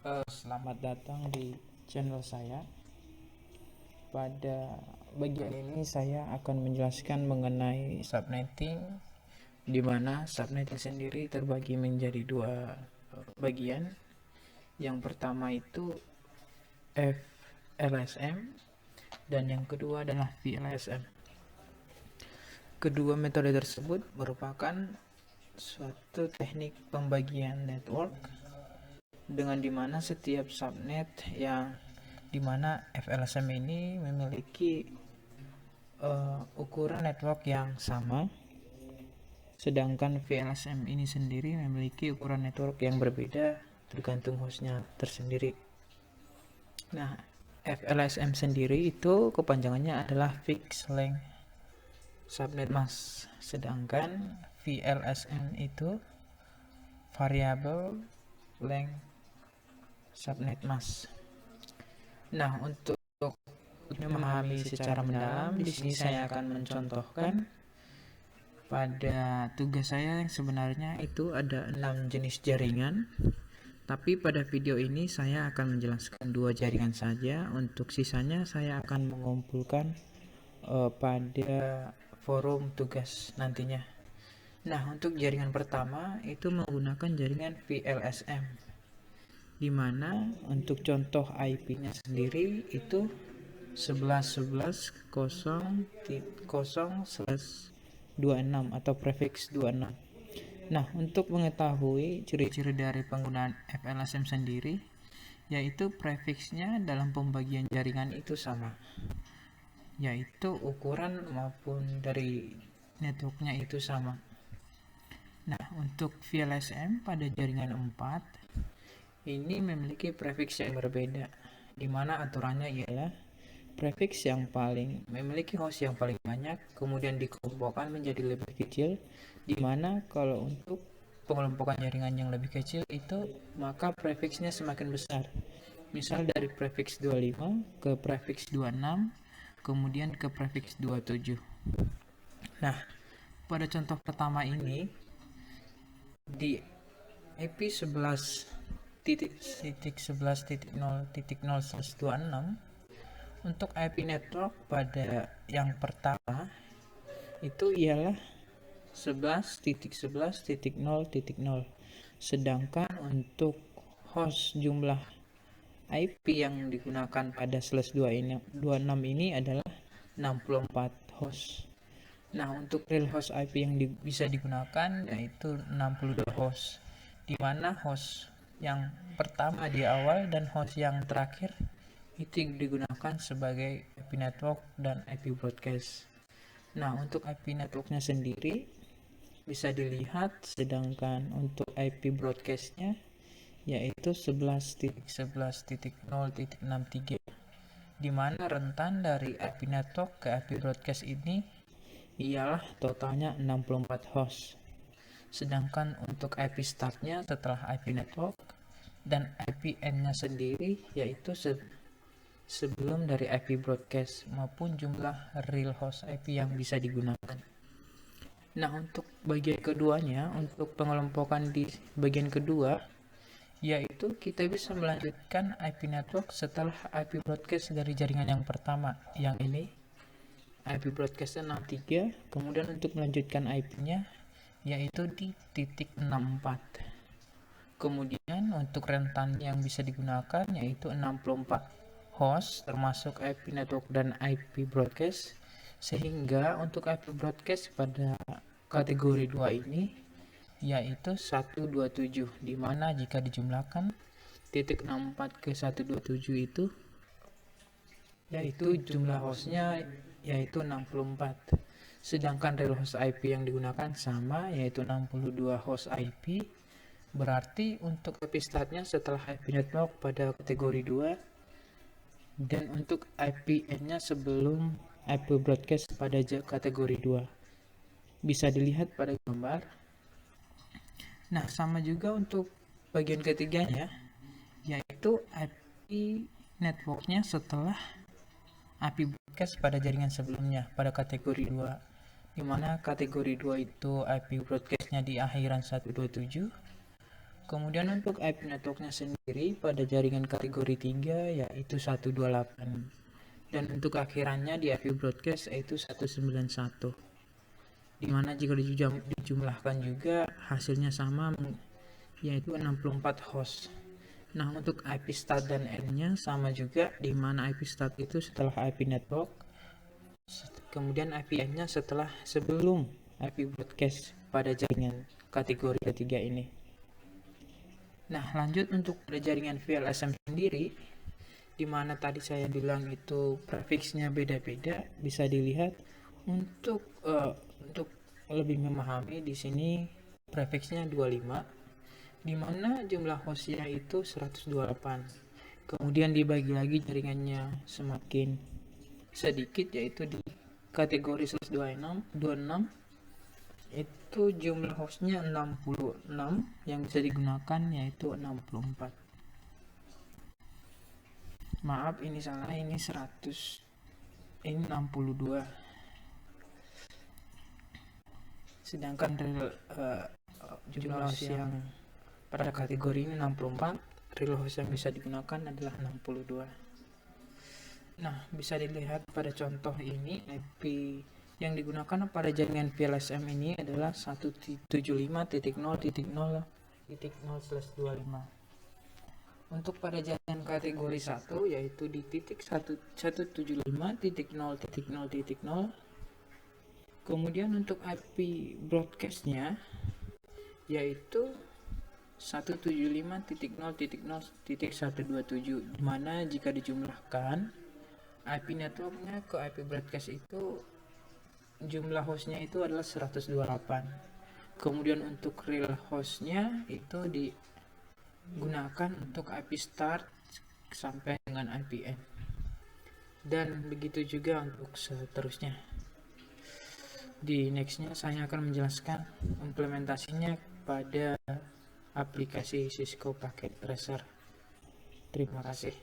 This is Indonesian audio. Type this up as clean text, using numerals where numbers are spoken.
Selamat datang di channel saya. Pada bagian ini saya akan menjelaskan mengenai subnetting, di mana subnetting sendiri terbagi menjadi dua bagian. Yang pertama itu FLSM dan yang kedua adalah VLSM. Kedua metode tersebut merupakan suatu teknik pembagian network dengan dimana setiap subnet yang dimana FLSM ini memiliki ukuran network yang sama, sedangkan VLSM ini sendiri memiliki ukuran network yang berbeda tergantung hostnya tersendiri. Nah, FLSM sendiri itu kepanjangannya adalah Fixed Length Subnet Mask, sedangkan VLSM itu Variable Length Subnet Mask. Nah, untuk memahami secara mendalam, di sini saya akan mencontohkan pada tugas saya yang sebenarnya itu ada 6 jenis jaringan. Tapi pada video ini saya akan menjelaskan 2 jaringan saja. Untuk sisanya saya akan mengumpulkan pada forum tugas nantinya. Nah, untuk jaringan pertama itu menggunakan jaringan VLSM, di mana untuk contoh IP-nya sendiri itu 11.11.0.0/26 atau prefix 26. Nah, untuk mengetahui ciri-ciri dari penggunaan FLSM sendiri, yaitu prefixnya dalam pembagian jaringan itu sama, yaitu ukuran maupun dari networknya itu sama. Nah, untuk VLSM pada jaringan 4 ini memiliki prefix yang berbeda, di mana aturannya ialah prefix yang paling memiliki host yang paling banyak, kemudian dikelompokkan menjadi lebih kecil, di mana kalau untuk pengelompokan jaringan yang lebih kecil itu maka prefixnya semakin besar. Misal dari prefix 25 ke prefix 26, kemudian ke prefix 27. Nah, pada contoh pertama ini di IP 11.11.0.0/26 untuk IP network pada yang pertama itu ialah 11.11.0.0, sedangkan untuk host jumlah IP yang digunakan pada slash 26 ini adalah 64 host. Nah, untuk real host IP yang bisa digunakan yaitu 62 host, di mana host yang pertama di awal dan host yang terakhir itu digunakan sebagai IP network dan IP broadcast. Nah, untuk IP networknya sendiri bisa dilihat, sedangkan untuk IP broadcastnya yaitu 11.11.0.63, di mana rentan dari IP network ke IP broadcast ini ialah totalnya 64 host. Sedangkan untuk IP startnya setelah IP network dan IP endnya sendiri yaitu sebelum dari IP broadcast maupun jumlah real host IP yang bisa digunakan. Nah, untuk bagian keduanya, untuk pengelompokan di bagian kedua, yaitu kita bisa melanjutkan IP network setelah IP broadcast dari jaringan yang pertama, yang ini IP broadcast 63, kemudian untuk melanjutkan IP-nya yaitu di titik 64. Kemudian untuk rentan yang bisa digunakan yaitu 64 host termasuk IP network dan IP broadcast, sehingga untuk IP broadcast pada kategori 2 ini yaitu 127, di mana jika dijumlahkan titik 64 ke 127 itu yaitu jumlah hostnya yaitu 64, sedangkan real host IP yang digunakan sama yaitu 62 host IP. Berarti untuk IP startnya setelah IP network pada kategori 2 dan untuk IP endnya sebelum IP broadcast pada kategori 2 bisa dilihat pada gambar. Nah, sama juga untuk bagian ketiganya yaitu IP networknya setelah IP broadcast pada jaringan sebelumnya pada kategori 2, dimana kategori 2 itu IP broadcastnya di akhiran 127, Kemudian untuk IP networknya sendiri pada jaringan kategori 3 yaitu 128, dan untuk akhirannya di IP broadcast yaitu 191, dimana jika dijumlahkan juga hasilnya sama, yaitu 64 host. Nah, untuk IP start dan end-nya sama juga, dimana IP start itu setelah IP network, kemudian IP end-nya sebelum IP broadcast pada jaringan kategori ketiga ini. Nah, lanjut untuk pada jaringan VLSM sendiri, dimana tadi saya bilang itu prefiksnya beda-beda, bisa dilihat untuk lebih memahami di sini prefiksnya 25, dimana jumlah hostnya itu 128. Kemudian dibagi lagi jaringannya semakin sedikit, yaitu di kategori 126 itu jumlah hostnya 66, yang bisa digunakan yaitu 64. Maaf, ini salah, ini 100, ini 62. Sedangkan jumlah host yang pada kategori ini 64, real host yang bisa digunakan adalah 62. Nah, bisa dilihat pada contoh ini, IP yang digunakan pada jaringan VLSM ini adalah 175.0.0.0/25. Untuk pada jaringan kategori 1 yaitu di titik 175.0.0.0. Kemudian untuk IP broadcastnya yaitu 175.0.0.127, dimana jika dijumlahkan IP networknya ke IP broadcast itu jumlah hostnya itu adalah 128. Kemudian untuk real hostnya itu digunakan untuk IP start sampai dengan IP end, dan begitu juga untuk seterusnya. Di nextnya saya akan menjelaskan implementasinya pada aplikasi Cisco Packet Tracer. Terima kasih.